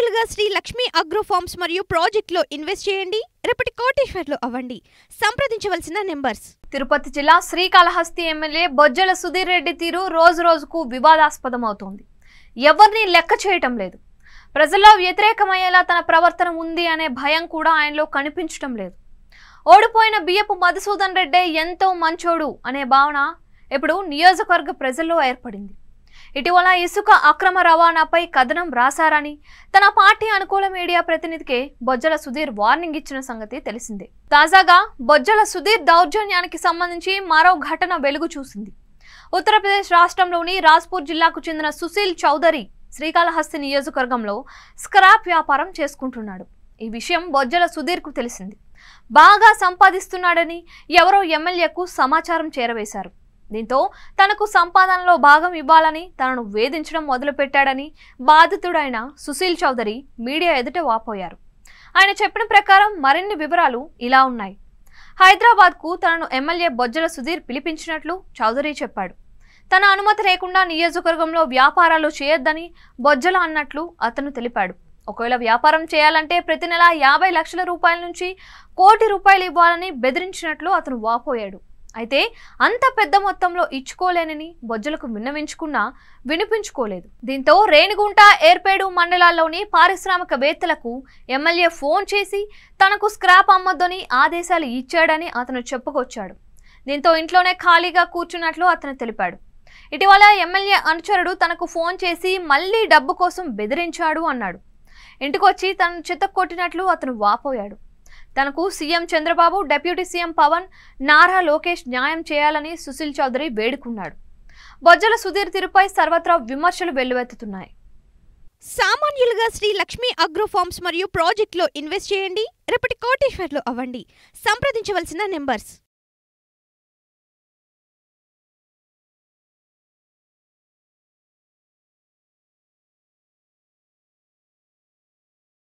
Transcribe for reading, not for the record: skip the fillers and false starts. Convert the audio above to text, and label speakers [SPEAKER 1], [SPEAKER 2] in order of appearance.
[SPEAKER 1] సామాన్యులుగా Shri Lakshmi agro forms మరియు ప్రాజెక్టులో invest చేయండి. రేపటి కోటీశ్వర్లు అవ్వండి. సంప్రదించవలసిన నెంబర్స్.
[SPEAKER 2] తిరుపతి జిల్లా శ్రీకాళహస్తి ఎమ్మెల్యే బొజ్జల సుధీర్ రెడ్డి తీరు రోజు రోజుకు వివాదాస్పదమవుతోంది. ఎవరిని లెక్క చేయటం లేదు. ప్రజల్లో వ్యతిరేకమయ్యేలా తన ప్రవర్తన ఉంది అనే భయం కూడా ఆయనలో కనిపించడం లేదు. ఓడిపోయిన బియ్యపు మధుసూదన్ రెడ్డి ఎంతో మంచోడు అనే భావన ఇప్పుడు నియోజకవర్గ ప్రజల్లో ఏర్పడింది. ఇటీవల ఇసుక అక్రమ రవాణాపై కథనం రాశారని తన పార్టీ అనుకూల మీడియా ప్రతినిధికి బొజ్జల సుధీర్ వార్నింగ్ ఇచ్చిన సంగతి తెలిసిందే. తాజాగా బొజ్జల సుధీర్ దౌర్జన్యానికి సంబంధించి మరో ఘటన వెలుగు చూసింది. ఉత్తరప్రదేశ్ రాష్ట్రంలోని రాజ్పూర్ జిల్లాకు చెందిన సుశీల్ చౌదరి శ్రీకాళహస్తి నియోజకవర్గంలో స్క్రాప్ వ్యాపారం చేసుకుంటున్నాడు. ఈ విషయం బొజ్జల సుధీర్కు తెలిసింది. బాగా సంపాదిస్తున్నాడని ఎవరో ఎమ్మెల్యేకు సమాచారం చేరవేశారు. దీంతో తనకు సంపాదనలో భాగం ఇవ్వాలని తనను వేధించడం మొదలుపెట్టాడని బాధితుడైన సుశీల్ చౌదరి మీడియా ఎదుట వాపోయారు. ఆయన చెప్పిన ప్రకారం మరిన్ని వివరాలు ఇలా ఉన్నాయి. హైదరాబాద్కు తనను ఎమ్మెల్యే బొజ్జల సుధీర్ పిలిపించినట్లు చౌదరి చెప్పాడు. తన అనుమతి లేకుండా నియోజకవర్గంలో వ్యాపారాలు చేయొద్దని బొజ్జల అన్నట్లు అతను తెలిపాడు. ఒకవేళ వ్యాపారం చేయాలంటే ప్రతి నెల 50 లక్షల రూపాయల నుంచి 1 కోటి రూపాయలు ఇవ్వాలని బెదిరించినట్లు అతను వాపోయాడు. అయితే అంత పెద్ద మొత్తంలో ఇచ్చుకోలేనని బొజ్జలకు విన్నవించుకున్నా వినిపించుకోలేదు. దీంతో రేణిగుంట, ఏర్పేడు మండలాల్లోని పారిశ్రామికవేత్తలకు ఎమ్మెల్యే ఫోన్ చేసి తనకు స్క్రాప్ అమ్మొద్దని ఆదేశాలు ఇచ్చాడని అతను చెప్పుకొచ్చాడు. దీంతో ఇంట్లోనే ఖాళీగా కూర్చున్నట్లు అతను తెలిపాడు. ఇటీవల ఎమ్మెల్యే అనుచరుడు తనకు ఫోన్ చేసి మళ్లీ డబ్బు కోసం బెదిరించాడు అన్నాడు. ఇంటికొచ్చి తనను చితక్కొట్టినట్లు అతను వాపోయాడు. తనకు CM Chandrababu, deputy CM Pavan, Nara Lokesh న్యాయం చేయాలని సుశీల్ చౌదరి వేడుకున్నాడు. బొజ్జల సుధీర్ తీరుపై సర్వత్రా విమర్శలు వెల్లువెత్తుతున్నాయి.
[SPEAKER 1] సామాన్యులుగా శ్రీ లక్ష్మీ అగ్రో ఫార్మ్స్ మరియు ప్రాజెక్టులో ఇన్వెస్ట్ చేయండి. రేపటి కోటీశ్వర్లు అవ్వండి. సంప్రదించవలసిన నెంబర్స్.